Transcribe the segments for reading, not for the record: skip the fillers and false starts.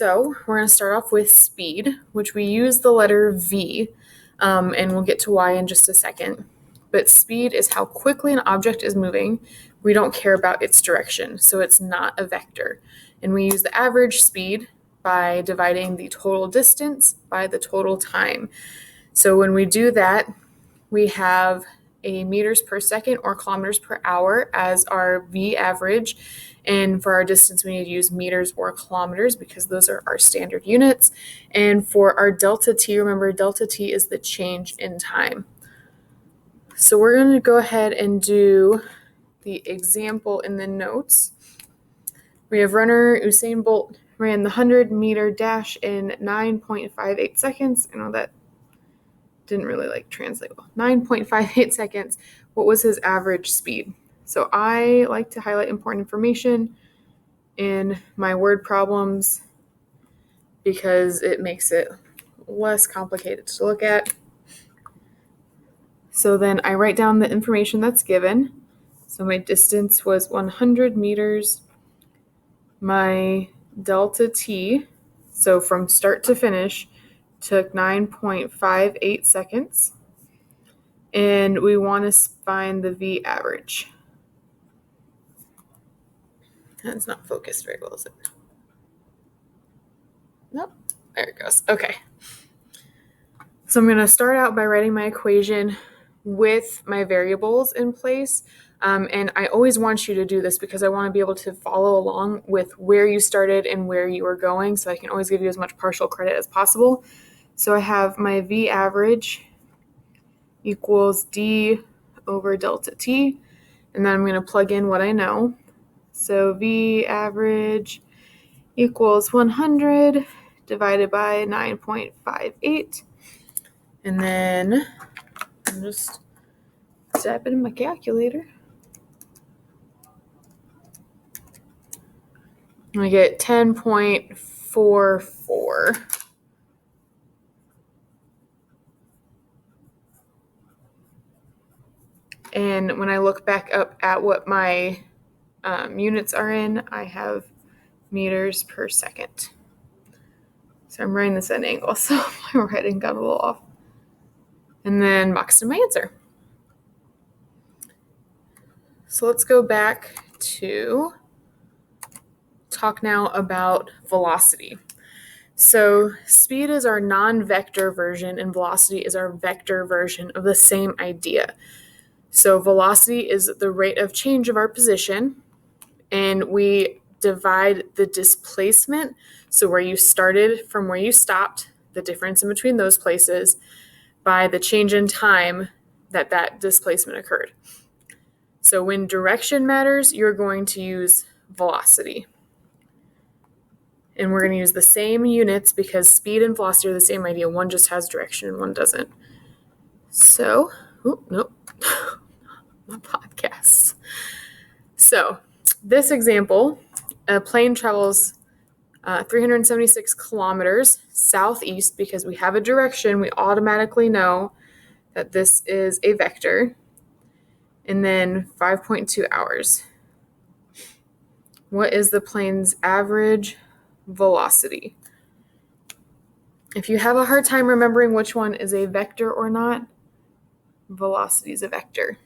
So we're going to start off with speed, which we use the letter V, and we'll get to Y in just a second. But speed is how quickly an object is moving. We don't care about its direction, so it's not a vector. And we use the average speed by dividing the total distance by the total time. So when we do that, we have a meters per second or kilometers per hour as our V average. And for our distance, we need to use meters or kilometers because those are our standard units. And for our delta T, remember delta T is the change in time. So we're going to go ahead and do the example in the notes. We have runner Usain Bolt ran the 100-meter dash in 9.58 seconds. I know that didn't really translate well. 9.58 seconds. What was his average speed? So I like to highlight important information in my word problems because it makes it less complicated to look at. So then I write down the information that's given. So my distance was 100 meters. My delta T, so from start to finish, took 9.58 seconds. And we want to find the V average. That's not focused very well, is it? Nope. There it goes. Okay. So I'm going to start out by writing my equation with my variables in place. And I always want you to do this because I want to be able to follow along with where you started and where you were going. So I can always give you as much partial credit as possible. So I have my V average equals D over delta T. And then I'm going to plug in what I know. So V average equals 100 divided by 9.58. And then I'm just tap it in my calculator. I get 10.44. And when I look back up at what my units are in, I have meters per second. So I'm writing this at an angle, so my writing got a little off. And then boxed in my answer. So let's go back to talk now about velocity. So speed is our non-vector version and velocity is our vector version of the same idea. So velocity is the rate of change of our position, and we divide the displacement, so where you started from where you stopped, the difference in between those places, by the change in time that displacement occurred. So when direction matters, you're going to use velocity. And we're going to use the same units because speed and velocity are the same idea. One just has direction and one doesn't. So, nope, my podcasts. So this example, a plane travels 376 kilometers southeast because we have a direction. We automatically know that this is a vector. And then 5.2 hours. What is the plane's average velocity? If you have a hard time remembering which one is a vector or not, velocity is a vector.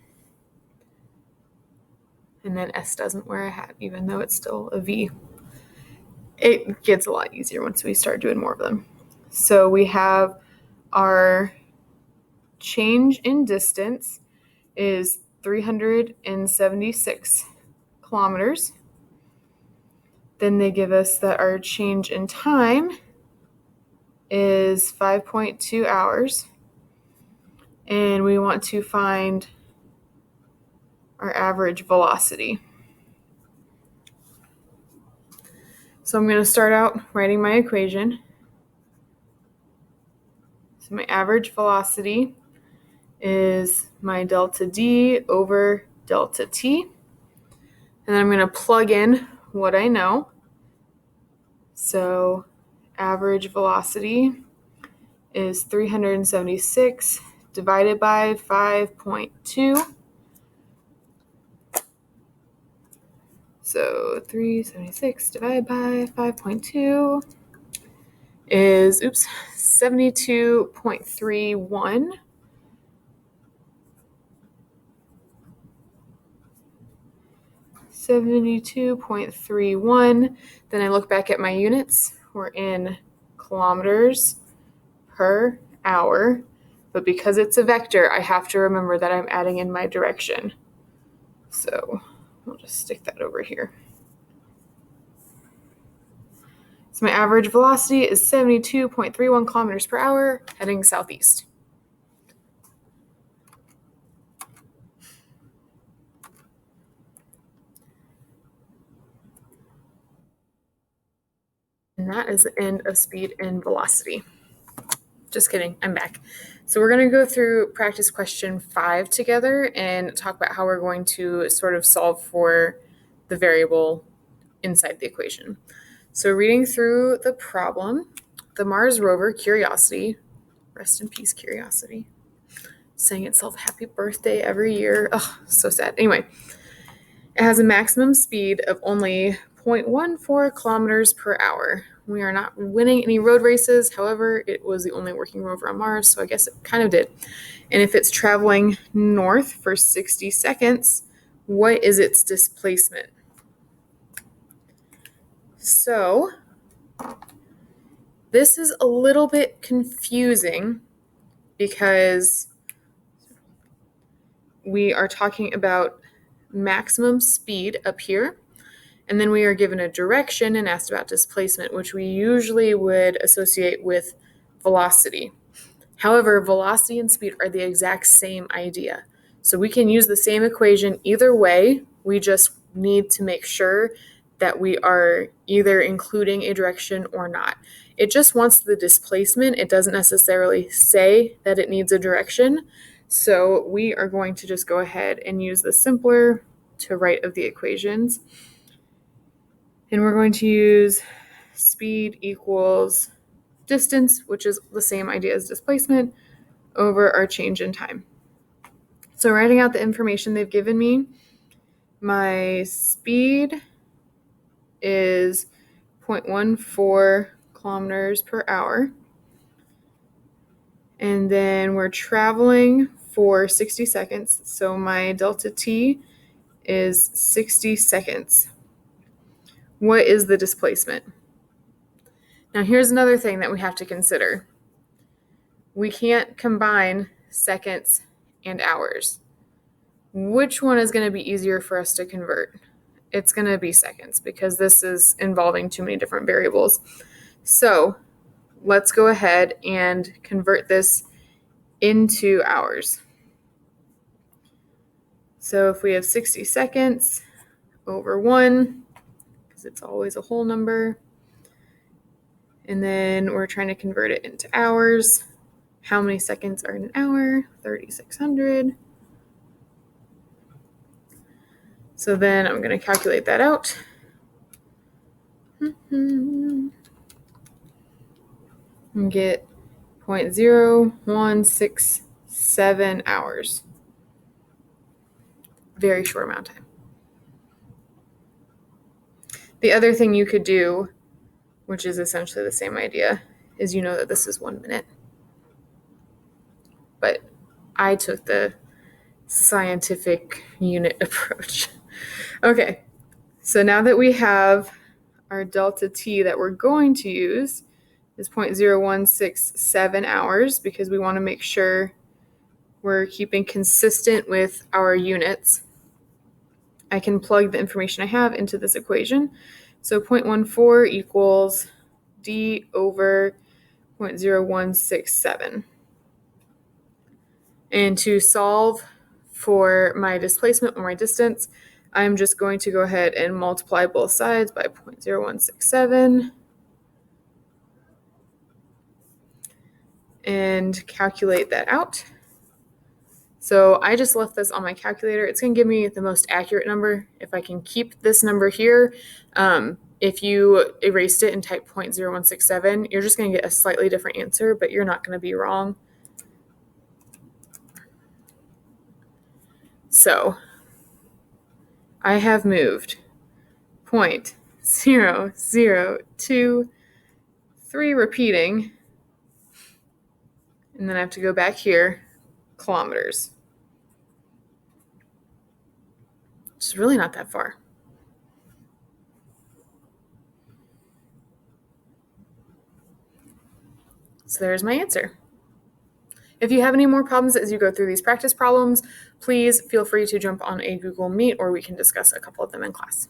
And then S doesn't wear a hat, even though it's still a V. It gets a lot easier once we start doing more of them. So we have our change in distance is 376 kilometers. Then they give us that our change in time is 5.2 hours. And we want to find our average velocity. So I'm going to start out writing my equation. So my average velocity is my delta D over delta T. And then I'm going to plug in what I know. So average velocity is 376 divided by 5.2. So 376 divided by 5.2 is, 72.31. Then I look back at my units. We're in kilometers per hour. But because it's a vector, I have to remember that I'm adding in my direction. So I'll just stick that over here. So my average velocity is 72.31 kilometers per hour, heading southeast. And that is the end of speed and velocity. Just kidding, I'm back. So we're going to go through practice question 5 together and talk about how we're going to sort of solve for the variable inside the equation. So reading through the problem, the Mars rover Curiosity, rest in peace Curiosity, saying itself happy birthday every year. Oh, so sad. Anyway, it has a maximum speed of only 0.14 kilometers per hour. We are not winning any road races. However, it was the only working rover on Mars, so I guess it kind of did. And if it's traveling north for 60 seconds, what is its displacement? So this is a little bit confusing because we are talking about maximum speed up here, and then we are given a direction and asked about displacement, which we usually would associate with velocity. However, velocity and speed are the exact same idea. So we can use the same equation either way. We just need to make sure that we are either including a direction or not. It just wants the displacement. It doesn't necessarily say that it needs a direction. So we are going to just go ahead and use the simpler to right of the equations. And we're going to use speed equals distance, which is the same idea as displacement, over our change in time. So writing out the information they've given me, my speed is 0.14 kilometers per hour. And then we're traveling for 60 seconds. So my delta T is 60 seconds. What is the displacement? Now here's another thing that we have to consider. We can't combine seconds and hours. Which one is going to be easier for us to convert? It's going to be seconds because this is involving too many different variables. So let's go ahead and convert this into hours. So if we have 60 seconds over 1, because it's always a whole number, and then we're trying to convert it into hours. How many seconds are in an hour? 3,600. So then I'm going to calculate that out. And get 0.0167 hours. Very short amount of time. The other thing you could do, which is essentially the same idea, is you know that this is 1 minute. But I took the scientific unit approach. Okay, so now that we have our delta T that we're going to use is 0.0167 hours because we want to make sure we're keeping consistent with our units. I can plug the information I have into this equation. So 0.14 equals D over 0.0167. And to solve for my displacement or my distance, I'm just going to go ahead and multiply both sides by 0.0167 and calculate that out. So I just left this on my calculator. It's going to give me the most accurate number. If I can keep this number here, if you erased it and typed 0.0167, you're just going to get a slightly different answer, but you're not going to be wrong. So I have moved 0.0023 3 repeating, and then I have to go back here, kilometers. It's really not that far. So there's my answer. If you have any more problems as you go through these practice problems, please feel free to jump on a Google Meet or we can discuss a couple of them in class.